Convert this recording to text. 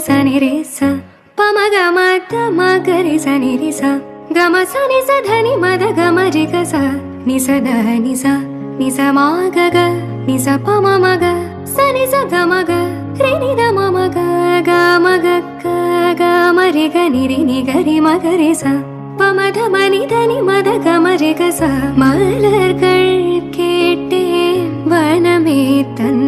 சனி ரே ச பம கம தம கரி சனி ரி ச கம சனி ச தனி மத கம ரி க ச நி ச த நி ச நி ச மா க க நி ச ப ம ம க சனி ச க ம க ரி நி த ம ம க க ம க க க ம ரி க நி ரி நி க ரி ம க ரி ச பமத மனி தனி மத கமரிக ச மலர்கள் கேட்டேன் வனமே தன்